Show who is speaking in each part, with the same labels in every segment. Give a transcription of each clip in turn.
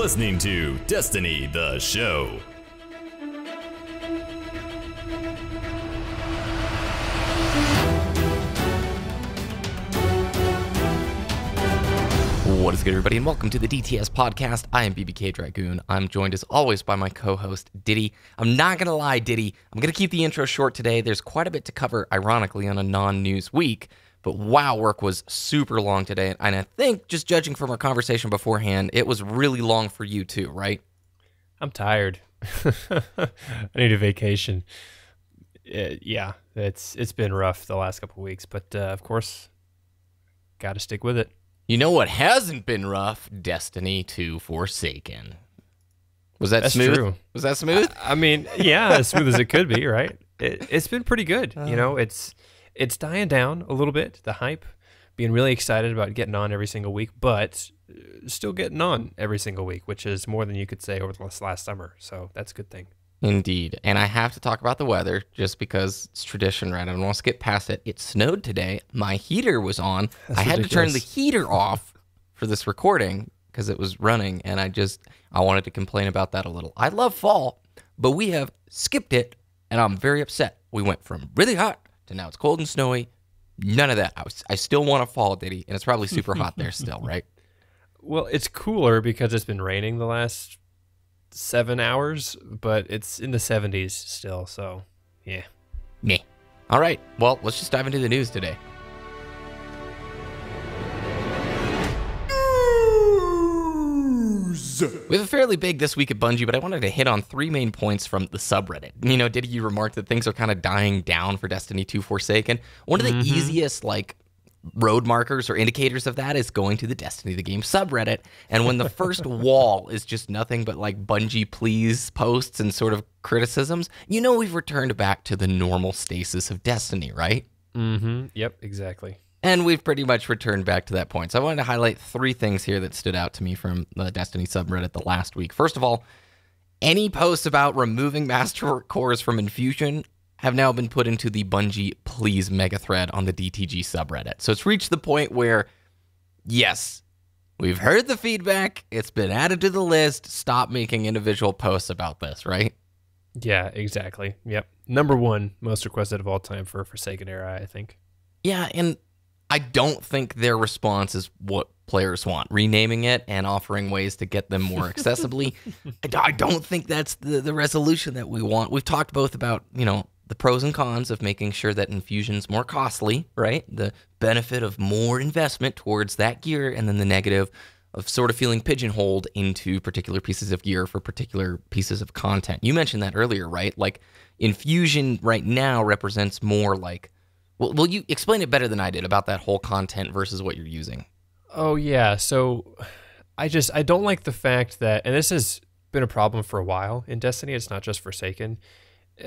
Speaker 1: listening to Destiny, the show. What is good, everybody, and welcome to the DTS podcast. I am BBKDRAGOON. I'm joined, as always, by my co-host, Ditty. I'm not going to lie, Ditty. I'm going to keep the intro short today. There's quite a bit to cover, ironically, on a non-news week. But wow, work was super long today. And I think, just judging from our conversation beforehand, it was really long for you too, right?
Speaker 2: I'm tired. I need a vacation. Yeah, it's been rough the last couple of weeks. But, of course, got to stick with it.
Speaker 1: You know what hasn't been rough? Destiny 2 Forsaken. Was that smooth?
Speaker 2: True.
Speaker 1: Was that smooth?
Speaker 2: I mean, yeah, as smooth as it could be, right? It's been pretty good. You know, it's dying down a little bit, the hype, being really excited about getting on every single week, but still getting on every single week, which is more than you could say over the last summer. So that's a good thing.
Speaker 1: Indeed. And I have to talk about the weather just because it's tradition, right? I don't want to skip past it. It snowed today. My heater was on.
Speaker 2: That's
Speaker 1: I had
Speaker 2: ridiculous.
Speaker 1: to turn the heater off for this recording because it was running, and I wanted to complain about that a little. I love fall, but we have skipped it, and I'm very upset. We went from really hot to now it's cold and snowy. None of that. I still want a fall, Ditty, and it's probably super hot there still, right?
Speaker 2: Well, it's cooler because it's been raining the last 7 hours, but it's in the 70s still, so yeah.
Speaker 1: Meh. All right, well, let's just dive into the news today. We have a fairly big this week at Bungie, but I wanted to hit on three main points from the subreddit. You know, did you remark that things are kind of dying down for Destiny 2 Forsaken? One of the easiest, road markers or indicators of that is going to the Destiny the Game subreddit, and when the first wall is just nothing but Bungie please posts and sort of criticisms, you know we've returned back to the normal stasis of Destiny, right?
Speaker 2: Yep, exactly.
Speaker 1: And we've pretty much returned back to that point. So I wanted to highlight three things here that stood out to me from the Destiny subreddit the last week. First of all, any posts about removing master cores from Infusion have now been put into the Bungie Please mega thread on the DTG subreddit. So it's reached the point where, yes, we've heard the feedback. It's been added to the list. Stop making individual posts about this, right?
Speaker 2: Yeah, exactly. Yep. Number one most requested of all time for Forsaken Era, I think.
Speaker 1: Yeah, and I don't think their response is what players want. Renaming it and offering ways to get them more accessibly. I don't think that's the resolution that we want. We've talked both about, the pros and cons of making sure that Infusion's more costly, right? The benefit of more investment towards that gear, and then the negative of sort of feeling pigeonholed into particular pieces of gear for particular pieces of content. You mentioned that earlier, right? Infusion right now represents more well, you explain it better than I did about that whole content versus what you're using.
Speaker 2: Oh, yeah. So I don't like the fact that, and this has been a problem for a while in Destiny, it's not just Forsaken.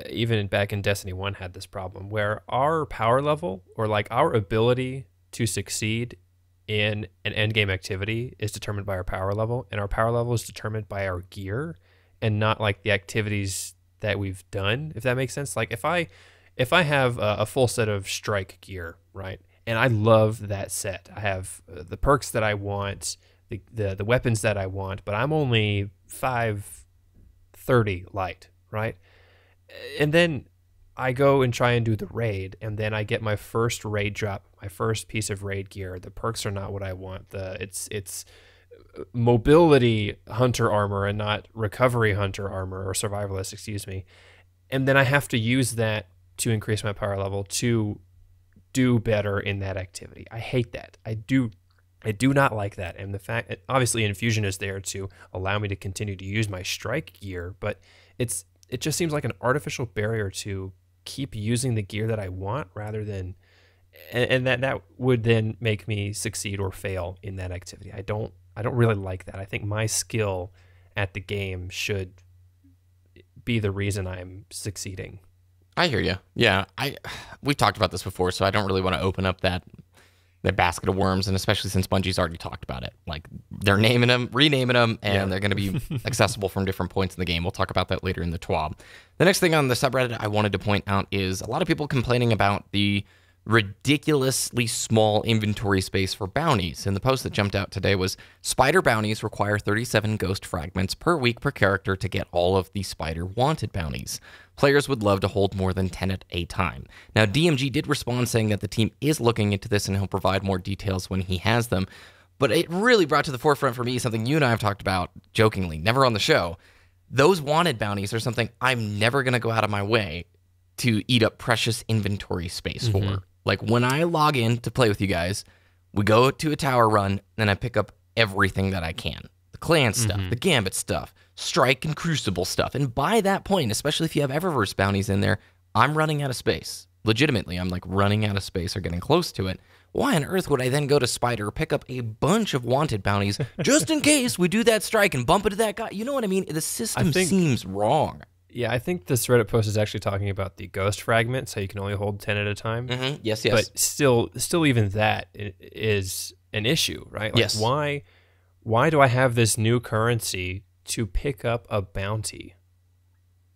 Speaker 2: Even back in Destiny 1 had this problem where our power level or our ability to succeed in an endgame activity is determined by our power level, and our power level is determined by our gear and not the activities that we've done, if that makes sense. If I have a full set of strike gear, right, and I love that set, I have the perks that I want, the weapons that I want, but I'm only 530 light, right? And then I go and try and do the raid, and then I get my first raid drop, my first piece of raid gear. The perks are not what I want. It's mobility hunter armor and not recovery hunter armor, or survivalist, excuse me. And then I have to use that to increase my power level to do better in that activity. I hate that. I do not like that. And the fact that obviously Infusion is there to allow me to continue to use my strike gear, but it just seems like an artificial barrier to keep using the gear that I want rather than, and that would then make me succeed or fail in that activity. I don't really like that. I think my skill at the game should be the reason I'm succeeding.
Speaker 1: I hear you. Yeah, we've talked about this before, so I don't really want to open up that basket of worms, and especially since Bungie's already talked about it. They're naming them, renaming them, and they're going to be accessible from different points in the game. We'll talk about that later in the TWAB. The next thing on the subreddit I wanted to point out is a lot of people complaining about the ridiculously small inventory space for bounties. And the post that jumped out today was, spider bounties require 37 ghost fragments per week per character to get all of the spider wanted bounties. Players would love to hold more than 10 at a time. Now, DMG did respond saying that the team is looking into this and he'll provide more details when he has them. But it really brought to the forefront for me something you and I have talked about jokingly, never on the show. Those wanted bounties are something I'm never going to go out of my way to eat up precious inventory space for. Like, when I log in to play with you guys, we go to a tower run, and I pick up everything that I can. The clan stuff, the Gambit stuff, Strike and Crucible stuff. And by that point, especially if you have Eververse bounties in there, I'm running out of space. Legitimately, I'm like running out of space or getting close to it. Why on earth would I then go to Spider, pick up a bunch of wanted bounties, just in case we do that strike and bump into that guy? You know what I mean? The system seems wrong.
Speaker 2: Yeah, I think this Reddit post is actually talking about the ghost fragment, so you can only hold 10 at a time.
Speaker 1: Yes.
Speaker 2: But still even that is an issue, right? Like,
Speaker 1: yes.
Speaker 2: Why do I have this new currency to pick up a bounty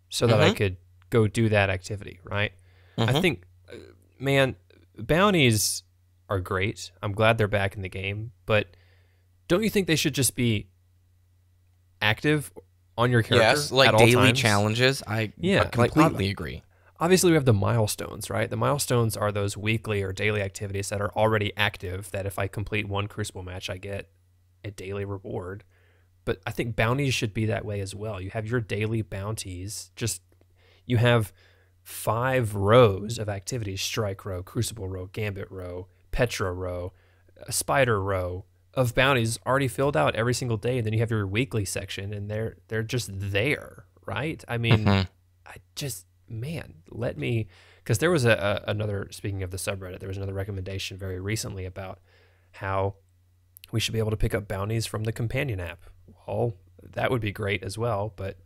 Speaker 2: so that I could go do that activity, right? I think, man, bounties are great. I'm glad they're back in the game, but don't you think they should just be active on your character?
Speaker 1: Yes, like
Speaker 2: at all
Speaker 1: daily
Speaker 2: times?
Speaker 1: challenges. I completely agree.
Speaker 2: Obviously, we have the milestones, right? The milestones are those weekly or daily activities that are already active, that if I complete one Crucible match, I get a daily reward. But I think bounties should be that way as well. You have your daily bounties. You have 5 rows of activities: Strike row, Crucible row, Gambit row, Petra row, Spider row, of bounties already filled out every single day, and then you have your weekly section, and they're just there, right? I mean, let me, because there was another, speaking of the subreddit, there was another recommendation very recently about how we should be able to pick up bounties from the companion app. Well, that would be great as well, but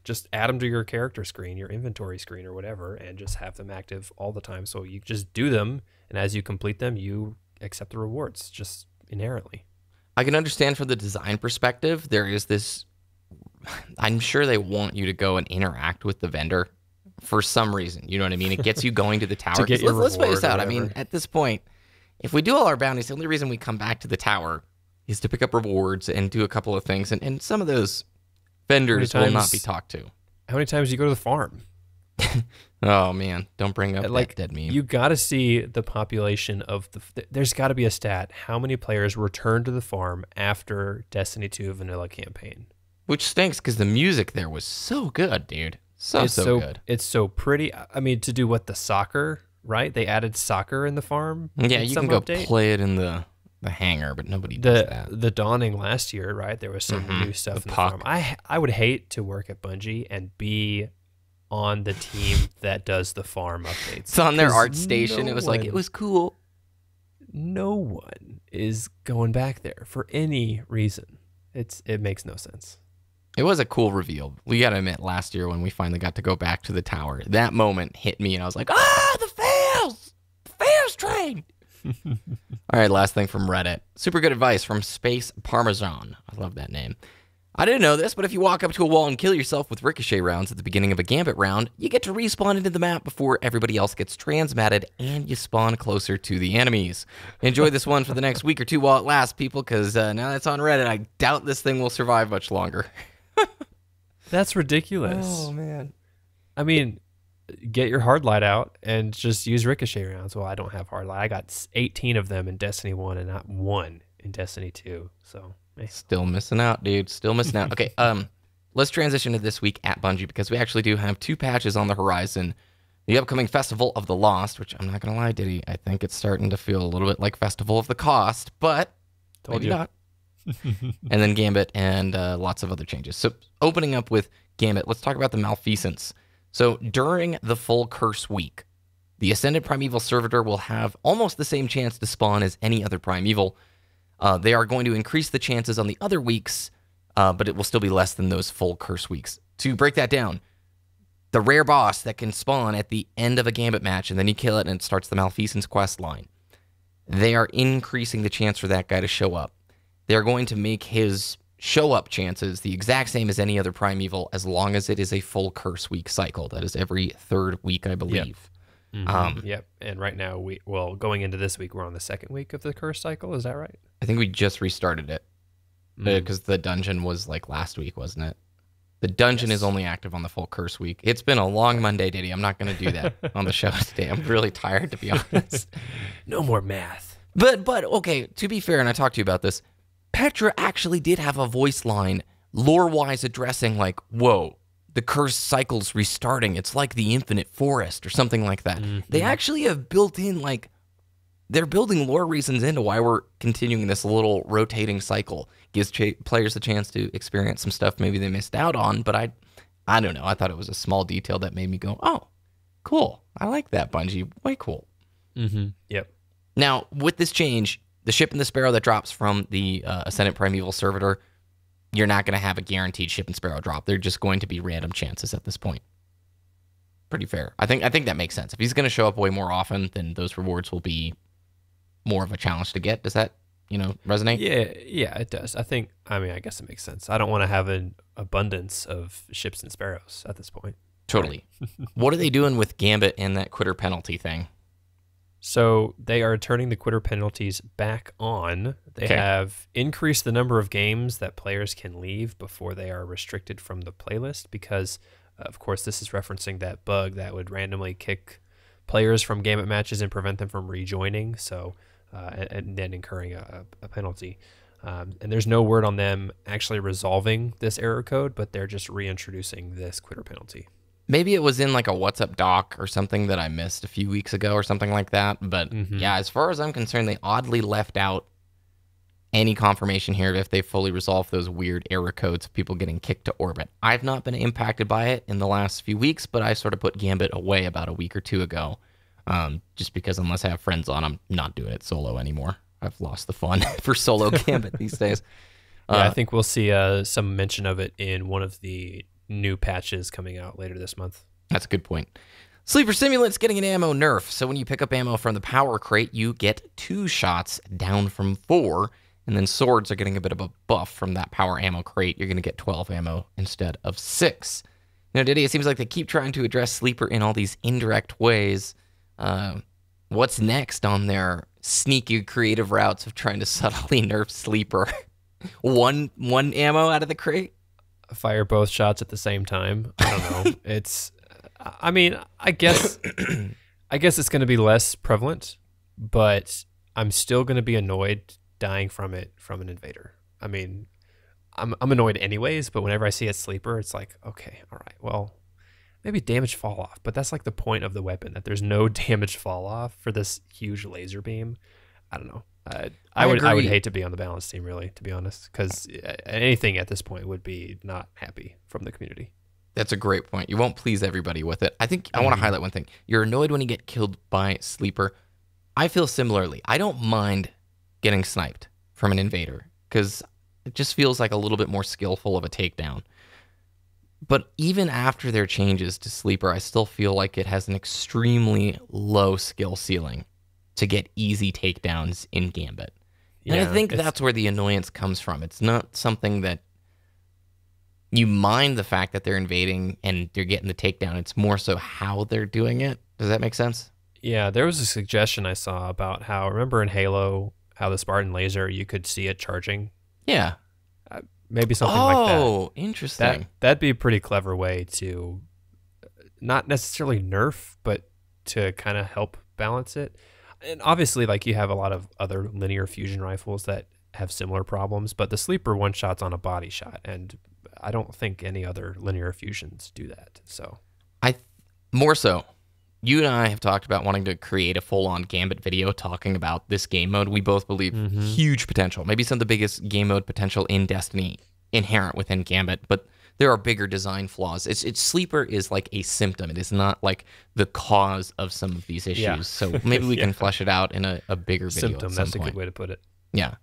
Speaker 2: just add them to your character screen, your inventory screen or whatever, and just have them active all the time. So you just do them, and as you complete them, you accept the rewards just inherently.
Speaker 1: I can understand from the design perspective, there is this, I'm sure they want you to go and interact with the vendor for some reason. You know what I mean? It gets you going to the tower.
Speaker 2: To get your
Speaker 1: let's play this out. I
Speaker 2: whatever.
Speaker 1: mean, at this point, if we do all our bounties, the only reason we come back to the tower is to pick up rewards and do a couple of things. And some of those vendors will not be talked to.
Speaker 2: How many times do you go to the farm?
Speaker 1: Oh, man. Don't bring up that dead meme.
Speaker 2: You got to see the population of there's got to be a stat. How many players return to the farm after Destiny 2 vanilla campaign?
Speaker 1: Which stinks because the music there was so good, dude. So good.
Speaker 2: It's so pretty. I mean, to do what, the soccer, right? They added soccer in the farm.
Speaker 1: Yeah,
Speaker 2: in
Speaker 1: you
Speaker 2: some
Speaker 1: can go
Speaker 2: update.
Speaker 1: play it in the hangar, but nobody does that.
Speaker 2: The Dawning last year, right? There was some new stuff in the farm. I would hate to work at Bungie and be on the team that does the farm updates.
Speaker 1: It's on their art station. It was cool.
Speaker 2: No one is going back there for any reason. It makes no sense.
Speaker 1: It was a cool reveal. We got to admit, last year when we finally got to go back to the tower, that moment hit me and I was like, the fails! The fails train! All right, last thing from Reddit. Super good advice from Space Parmesan. I love that name. I didn't know this, but if you walk up to a wall and kill yourself with ricochet rounds at the beginning of a Gambit round, you get to respawn into the map before everybody else gets transmatted, and you spawn closer to the enemies. Enjoy this one for the next week or two while it lasts, people, because now that's on Reddit, I doubt this thing will survive much longer.
Speaker 2: That's ridiculous.
Speaker 1: Oh, man.
Speaker 2: I mean, get your hard light out and just use ricochet rounds. Well, I don't have hard light. I got 18 of them in Destiny 1 and not 1 in Destiny 2. So,
Speaker 1: still missing out, dude. Still missing out. Okay, let's transition to this week at Bungie because we actually do have 2 patches on the horizon. The upcoming Festival of the Lost, which I'm not going to lie, Ditty, I think it's starting to feel a little bit like Festival of the Cost, but maybe not. And then Gambit and lots of other changes. So opening up with Gambit, let's talk about the Malfeasance. So during the full curse week, the Ascended Primeval Servitor will have almost the same chance to spawn as any other Primeval. They are going to increase the chances on the other weeks, but it will still be less than those full curse weeks. To break that down, the rare boss that can spawn at the end of a Gambit match, and then you kill it and it starts the Malfeasance quest line, they are increasing the chance for that guy to show up. They're going to make his show-up chances the exact same as any other Primeval as long as it is a full curse week cycle. That is every 3rd week, I believe.
Speaker 2: Yep. And right now, going into this week, we're on the second week of the curse cycle. Is that right?
Speaker 1: I think we just restarted it because the dungeon was like last week, wasn't it? The dungeon is only active on the full curse week. It's been a long Monday, Ditty. I'm not going to do that on the show today. I'm really tired, to be honest.
Speaker 2: No more math.
Speaker 1: But okay, to be fair, and I talked to you about this, Petra actually did have a voice line lore-wise addressing like, whoa, the curse cycle's restarting. It's like the infinite forest or something like that. They actually have built in like, they're building lore reasons into why we're continuing this little rotating cycle. Gives players a chance to experience some stuff maybe they missed out on, but I don't know. I thought it was a small detail that made me go, oh, cool. I like that, Bungie. Way cool.
Speaker 2: Yep.
Speaker 1: Now, with this change, the ship and the sparrow that drops from the Ascendant Primeval Servitor, you're not going to have a guaranteed ship and sparrow drop. They're just going to be random chances at this point. Pretty fair. I think that makes sense. If he's going to show up way more often, then those rewards will be more of a challenge to get. Does that, resonate?
Speaker 2: Yeah, it does. I guess it makes sense. I don't want to have an abundance of ships and sparrows at this point.
Speaker 1: Totally. What are they doing with Gambit and that quitter penalty thing?
Speaker 2: So they are turning the quitter penalties back on. They have increased the number of games that players can leave before they are restricted from the playlist because, of course, this is referencing that bug that would randomly kick players from Gambit matches and prevent them from rejoining, and then incurring a penalty. And there's no word on them actually resolving this error code, but they're just reintroducing this quitter penalty.
Speaker 1: Maybe it was in like a What's Up doc or something that I missed a few weeks ago or something like that. But yeah, as far as I'm concerned, they oddly left out any confirmation here if they fully resolved those weird error codes of people getting kicked to orbit. I've not been impacted by it in the last few weeks, but I sort of put Gambit away about a week or two ago. Just because unless I have friends on, I'm not doing it solo anymore. I've lost the fun for solo Gambit these days.
Speaker 2: I think we'll see some mention of it in one of the new patches coming out later this month.
Speaker 1: That's a good point. Sleeper Simulant's getting an ammo nerf. So when you pick up ammo from the power crate, you get 2 shots down from 4. And then swords are getting a bit of a buff from that power ammo crate. You're going to get 12 ammo instead of 6. Ditty, it seems like they keep trying to address Sleeper in all these indirect ways. What's next on their sneaky creative routes of trying to subtly nerf Sleeper? one ammo out of the crate?
Speaker 2: Fire both shots at the same time. I don't know. I guess it's going to be less prevalent, but I'm still going to be annoyed dying from an invader. I mean, I'm annoyed anyways, but whenever I see a Sleeper, it's like, okay, all right, well, maybe damage fall off, but that's like the point of the weapon, that there's no damage fall off for this huge laser beam. I don't know. I would hate to be on the balance team, really, to be honest, because anything at this point would be not happy from the community.
Speaker 1: That's a great point. You won't please everybody with it. I think I want to highlight one thing. You're annoyed when you get killed by Sleeper. I feel similarly. I don't mind getting sniped from an invader because it just feels like a little bit more skillful of a takedown. But even after their changes to Sleeper, I still feel like it has an extremely low skill ceiling to get easy takedowns in Gambit. And I think that's where the annoyance comes from. It's not something that you mind the fact that they're invading and you're getting the takedown. It's more so how they're doing it. Does that make sense?
Speaker 2: Yeah, there was a suggestion I saw about how, remember in Halo, how the Spartan laser, you could see it charging?
Speaker 1: Yeah.
Speaker 2: Maybe something like that.
Speaker 1: Oh, interesting.
Speaker 2: That'd be a pretty clever way to not necessarily nerf, but to kind of help balance it. And obviously, like, you have a lot of other linear fusion rifles that have similar problems, but the Sleeper one shot's on a body shot, and I don't think any other linear fusions do that. So,
Speaker 1: more so, you and I have talked about wanting to create a full-on Gambit video talking about this game mode. We both believe huge potential, maybe some of the biggest game mode potential in Destiny inherent within Gambit, but there are bigger design flaws. It's Sleeper is like a symptom. It is not like the cause of some of these issues. Yeah. So maybe we can flesh it out in a bigger video.
Speaker 2: Symptom, that's a good way to put it.
Speaker 1: Yeah.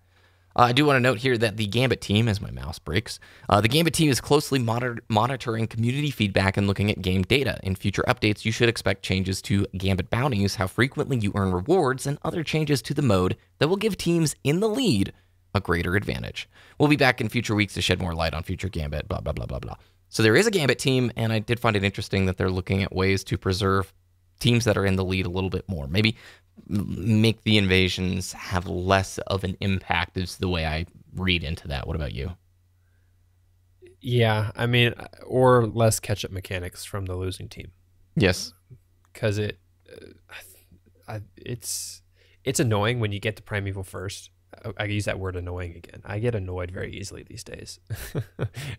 Speaker 1: I do want to note here that the Gambit team, as my mouse breaks, the Gambit team is closely monitoring community feedback and looking at game data. In future updates, you should expect changes to Gambit bounties, how frequently you earn rewards, and other changes to the mode that will give teams in the lead a greater advantage. We'll be back in future weeks to shed more light on future Gambit, blah, blah, blah, blah, blah. So there is a Gambit team, and I did find it interesting that they're looking at ways to preserve teams that are in the lead a little bit more. Maybe make the invasions have less of an impact is the way I read into that. What about you?
Speaker 2: Yeah, I mean, or less catch-up mechanics from the losing team.
Speaker 1: Yes.
Speaker 2: Because it's annoying when you get to Primeval first. I use that word annoying again. I get annoyed very easily these days.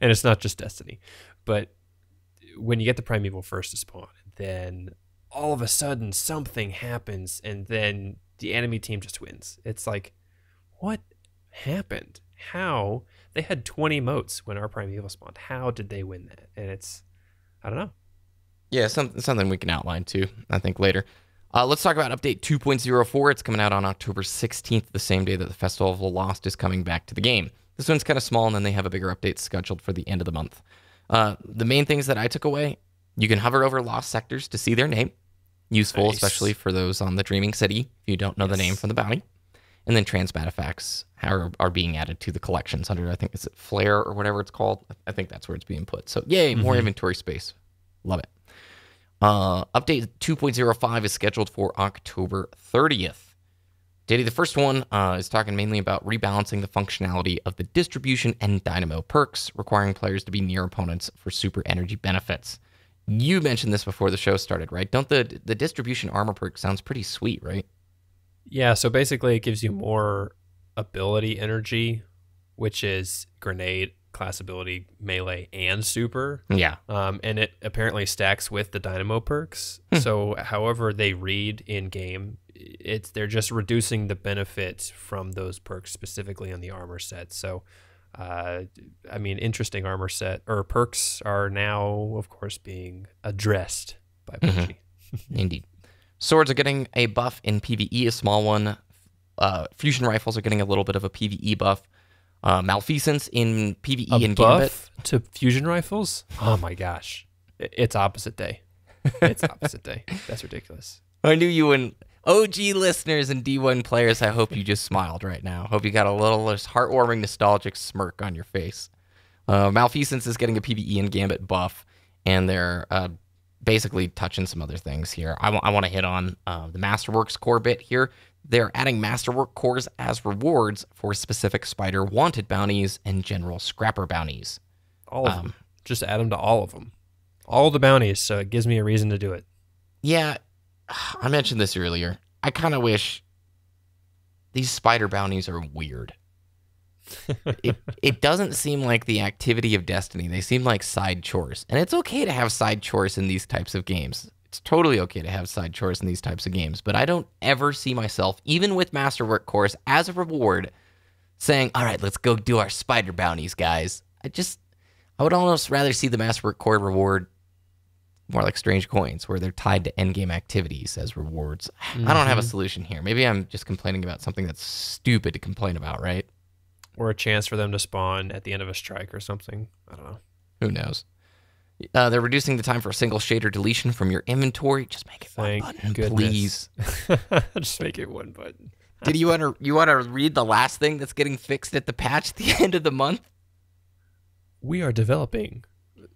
Speaker 2: And it's not just Destiny. But when you get to Primeval first to spawn, then all of a sudden something happens and then the enemy team just wins. It's like, what happened? How? They had 20 motes when our Primeval spawned. How did they win that? And it's, I don't know.
Speaker 1: Yeah, something we can outline too, I think, later. Let's talk about update 2.04. It's coming out on October 16th, the same day that the Festival of the Lost is coming back to the game. This one's kind of small, and then they have a bigger update scheduled for the end of the month. The main things that I took away, you can hover over lost sectors to see their name. Useful,
Speaker 2: Nice.
Speaker 1: especially for those on the Dreaming City, if you don't know the name from the bounty. And then transmat effects are being added to the collections under, I think, is it Flare or whatever it's called? I think that's where it's being put. So, yay, more inventory space. Love it. Update 2.05 is scheduled for October 30th. Ditty, the first one is talking mainly about rebalancing the functionality of the distribution and dynamo perks, requiring players to be near opponents for super energy benefits. You mentioned this before the show started, right? Don't the distribution armor perk sounds pretty sweet, right?
Speaker 2: Yeah, so basically it gives you more ability energy, which is grenade, class ability, melee, and super.
Speaker 1: Yeah.
Speaker 2: And it apparently stacks with the dynamo perks. So however they read in game, they're just reducing the benefit from those perks specifically on the armor set. So I mean, interesting armor set or perks are now, of course, being addressed by PUBG.
Speaker 1: Indeed. Swords are getting a buff in PvE, a small one. Fusion rifles are getting a little bit of a PvE buff. Malfeasance in PvE and Gambit.
Speaker 2: Buff to fusion rifles? Oh my gosh. It's opposite day. It's opposite day. That's ridiculous.
Speaker 1: I knew you and OG listeners and D1 players, I hope you just smiled right now. Hope you got a little heartwarming, nostalgic smirk on your face. Malfeasance is getting a PvE and Gambit buff, and they're basically touching some other things here. I want to hit on the Masterworks core bit here. They're adding Masterwork cores as rewards for specific Spider Wanted bounties and general Scrapper bounties.
Speaker 2: All of them. Just add them to all of them. All the bounties, so it gives me a reason to do it.
Speaker 1: Yeah, I mentioned this earlier. I kind of wish these spider bounties are weird. It doesn't seem like the activity of Destiny. They seem like side chores. And it's okay to have side chores in these types of games. It's totally okay to have side chores in these types of games. But I don't ever see myself, even with Masterwork cores, as a reward, saying, all right, let's go do our spider bounties, guys. I would almost rather see the Masterwork core reward more like Strange Coins, where they're tied to endgame activities as rewards. I don't have a solution here. Maybe I'm just complaining about something that's stupid to complain about, right?
Speaker 2: Or a chance for them to spawn at the end of a strike or something. I don't know.
Speaker 1: Who knows? They're reducing the time for a single shader deletion from your inventory. Just make it
Speaker 2: Thank
Speaker 1: one button,
Speaker 2: goodness.
Speaker 1: please.
Speaker 2: Just make it one button.
Speaker 1: Did you want to read the last thing that's getting fixed at the patch at the end of the month?
Speaker 2: We are developing.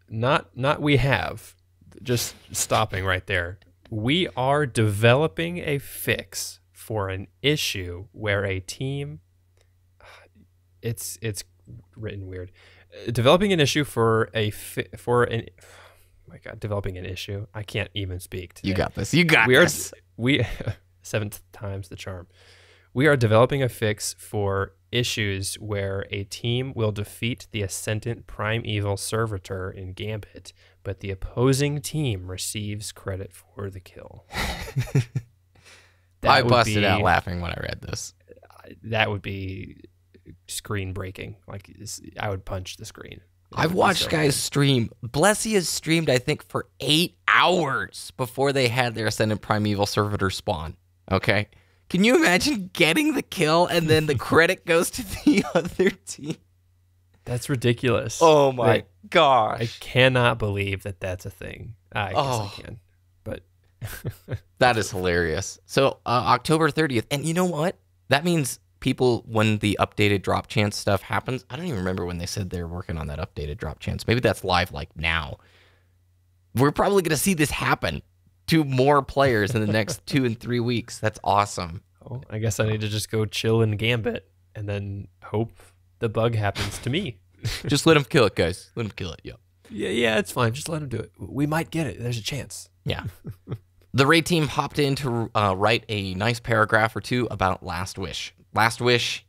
Speaker 2: Not we have. Just stopping right there. We are developing a fix for an issue where a team it's written weird. Developing an issue for oh my god, developing an issue. I can't even speak today.
Speaker 1: You got this. You got this.
Speaker 2: We seventh time's the charm. We are developing a fix for issues where a team will defeat the Ascendant Primeval Servitor in Gambit, but the opposing team receives credit for the kill.
Speaker 1: I busted out laughing when I read this.
Speaker 2: That would be screen breaking. Like, I would punch the screen.
Speaker 1: I've watched guys stream. Blessy has streamed, I think, for 8 hours before they had their Ascendant Primeval Servitor spawn. Okay? Can you imagine getting the kill and then the credit goes to the other team?
Speaker 2: That's ridiculous.
Speaker 1: Oh my gosh.
Speaker 2: I cannot believe that that's a thing. I guess I can. But
Speaker 1: that is hilarious. So October 30th. And you know what? That means people, when the updated drop chance stuff happens, I don't even remember when they said they're working on that updated drop chance. Maybe that's live like now. We're probably going to see this happen to more players in the next 2 and 3 weeks. That's awesome.
Speaker 2: Oh, I guess I need to just go chill in Gambit and then hope the bug happens to me.
Speaker 1: Just let him kill it, guys. Let him kill it. Yeah.
Speaker 2: Yeah, it's fine. Just let him do it. We might get it. There's a chance.
Speaker 1: Yeah. The raid team hopped in to write a nice paragraph or two about Last Wish. Last Wish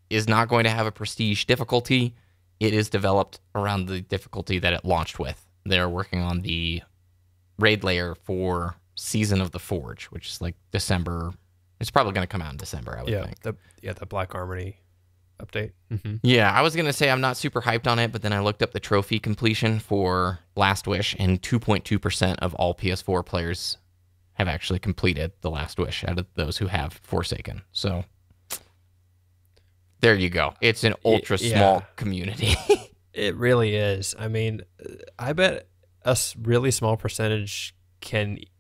Speaker 1: is not going to have a prestige difficulty. It is developed around the difficulty that it launched with. They're working on the raid layer for Season of the Forge, which is like December. It's probably going to come out in December, I would think.
Speaker 2: The Black Armory update. Mm-hmm.
Speaker 1: Yeah, I was going to say I'm not super hyped on it, but then I looked up the trophy completion for Last Wish, and 2.2% of all PS4 players have actually completed the Last Wish out of those who have Forsaken. So there you go. It's an ultra small community.
Speaker 2: It really is. I mean, I bet a really small percentage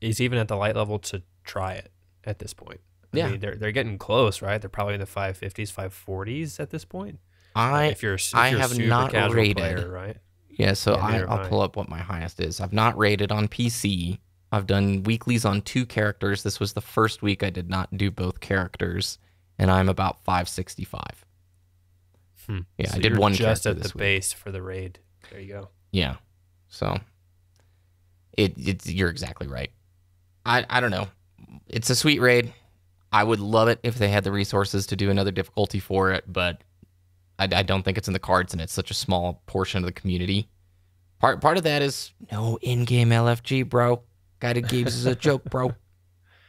Speaker 2: is even at the light level to try it at this point. I mean, they're getting close, right? They're probably in the 550s, 540s at this point. If you're
Speaker 1: I
Speaker 2: a
Speaker 1: have
Speaker 2: super
Speaker 1: not
Speaker 2: casual
Speaker 1: rated,
Speaker 2: player, right?
Speaker 1: Yeah, so I'll pull up what my highest is. I've not rated on PC. I've done weeklies on 2 characters. This was the first week I did not do both characters, and I'm about 565. Yeah,
Speaker 2: so
Speaker 1: I did one
Speaker 2: just
Speaker 1: character
Speaker 2: at
Speaker 1: this
Speaker 2: the
Speaker 1: week.
Speaker 2: base for the raid. There you go.
Speaker 1: Yeah, so you're exactly right. I don't know. It's a sweet raid. I would love it if they had the resources to do another difficulty for it, but I don't think it's in the cards, and it's such a small portion of the community. Part of that is no in-game LFG, bro. Guided games is a joke, bro.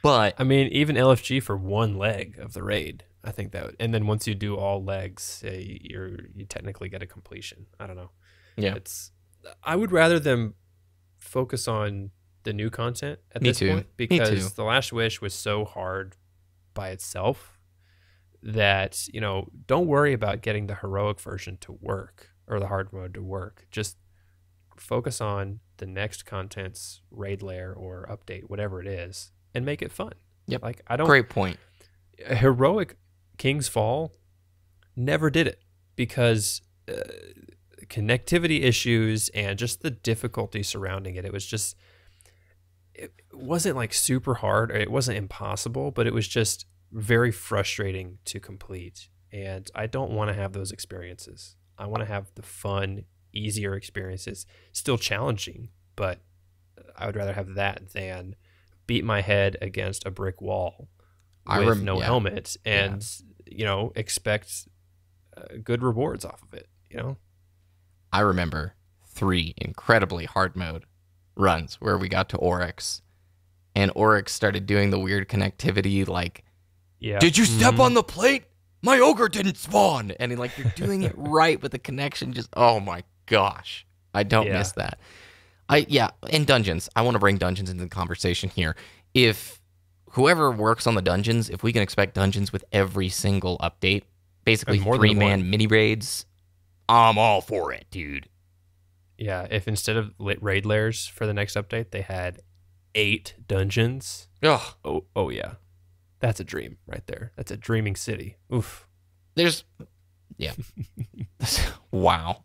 Speaker 1: But
Speaker 2: I mean, even LFG for one leg of the raid, I think that would, and then once you do all legs, you technically get a completion. I don't know.
Speaker 1: Yeah,
Speaker 2: I would rather them focus on the new content at this point, because the Last Wish was so hard by itself that, don't worry about getting the heroic version to work or the hard mode to work. Just focus on the next content's raid layer or update, whatever it is, and make it fun.
Speaker 1: Yep.
Speaker 2: Like
Speaker 1: great point.
Speaker 2: Heroic King's Fall never did it because connectivity issues and just the difficulty surrounding it. It wasn't like super hard, or it wasn't impossible, but it was just very frustrating to complete. And I don't want to have those experiences. I want to have the fun, easier experiences, still challenging, but I would rather have that than beat my head against a brick wall with no helmet and, expect good rewards off of it,
Speaker 1: I remember 3 incredibly hard mode runs where we got to Oryx, and Oryx started doing the weird connectivity, like, did you step on the plate? My ogre didn't spawn. And you're doing it right, but the connection just, oh my gosh. I don't miss that. And dungeons. I want to bring dungeons into the conversation here. If whoever works on the dungeons, if we can expect dungeons with every single update, basically 3-man mini raids, I'm all for it, dude.
Speaker 2: Yeah, if instead of raid lairs for the next update, they had 8 dungeons.
Speaker 1: Ugh.
Speaker 2: Oh yeah. That's a dream right there. That's a dreaming city. Oof.
Speaker 1: Wow.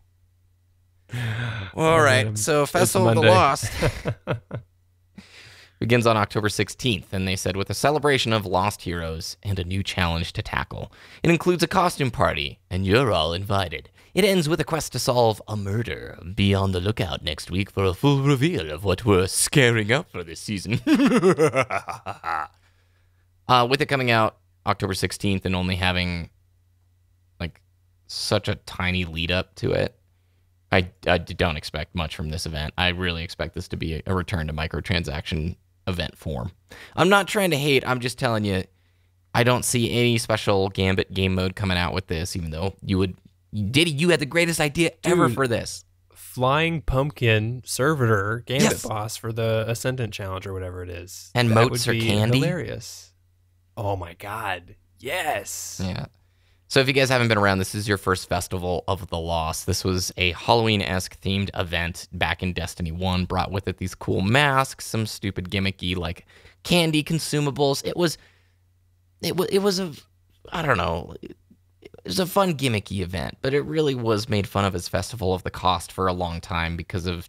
Speaker 1: All right. So Festival of the Lost begins on October 16th, and they said with a celebration of lost heroes and a new challenge to tackle. It includes a costume party, and you're all invited. It ends with a quest to solve a murder. Be on the lookout next week for a full reveal of what we're scaring up for this season. With it coming out October 16th and only having such a tiny lead up to it, I don't expect much from this event. I really expect this to be a return to microtransaction event form. I'm not trying to hate. I'm just telling you, I don't see any special Gambit game mode coming out with this, even though Ditty, you had the greatest idea ever for this.
Speaker 2: Flying pumpkin servitor Gambit boss for the Ascendant Challenge or whatever it is.
Speaker 1: And
Speaker 2: that
Speaker 1: moats
Speaker 2: would
Speaker 1: are
Speaker 2: be
Speaker 1: candy.
Speaker 2: Hilarious. Oh my God. Yes.
Speaker 1: Yeah. So if you guys haven't been around, this is your first Festival of the Lost. This was a Halloween-esque themed event back in Destiny 1, brought with it these cool masks, some stupid gimmicky candy consumables. It was a, I don't know, it was a fun gimmicky event, but it really was made fun of as Festival of the Cost for a long time because of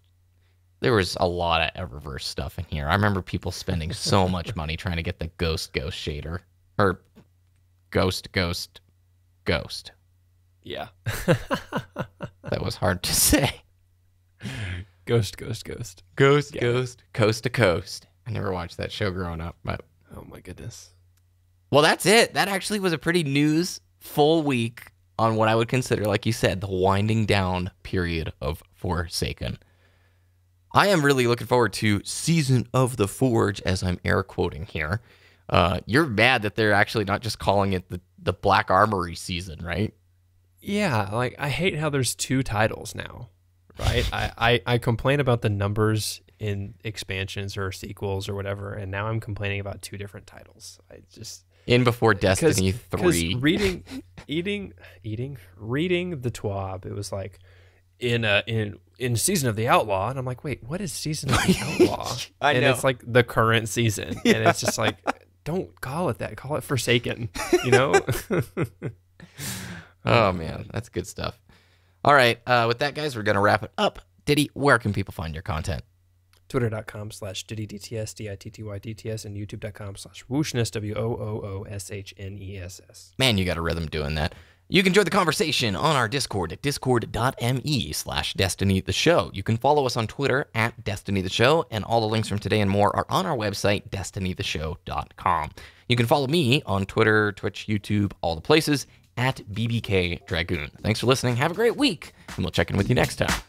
Speaker 1: There was a lot of Eververse stuff in here. I remember people spending so much money trying to get the Ghost shader. Or Ghost.
Speaker 2: Yeah.
Speaker 1: That was hard to say.
Speaker 2: Ghost.
Speaker 1: Coast to coast. I never watched that show growing up, but
Speaker 2: Oh my goodness.
Speaker 1: well, that's it. That actually was a pretty news-full week on what I would consider, like you said, the winding down period of Forsaken. I am really looking forward to Season of the Forge, as I'm air quoting here. You're mad that they're actually not just calling it the Black Armory season, right?
Speaker 2: Yeah, like I hate how there's 2 titles now, right? I complain about the numbers in expansions or sequels or whatever, and now I'm complaining about 2 different titles. I just
Speaker 1: In before Destiny 3.
Speaker 2: Reading the TWAB, it was like in Season of the Outlaw, and I'm like, wait, what is Season of the Outlaw?
Speaker 1: I
Speaker 2: and
Speaker 1: know.
Speaker 2: it's like the current season, and it's just like, don't call it that. Call it Forsaken. You know.
Speaker 1: Oh man, that's good stuff. All right, with that, guys, we're gonna wrap it up. Ditty, where can people find your content?
Speaker 2: Twitter.com/DittyDTS, DITTYDTS, and YouTube.com/Wooshness, WOOOSHNESS.
Speaker 1: Man, you got a rhythm doing that. You can join the conversation on our Discord at discord.me/Destiny the Show. You can follow us on Twitter at Destiny the Show, and all the links from today and more are on our website, destinytheshow.com. You can follow me on Twitter, Twitch, YouTube, all the places, at BBKDRAGOON. Thanks for listening. Have a great week, and we'll check in with you next time.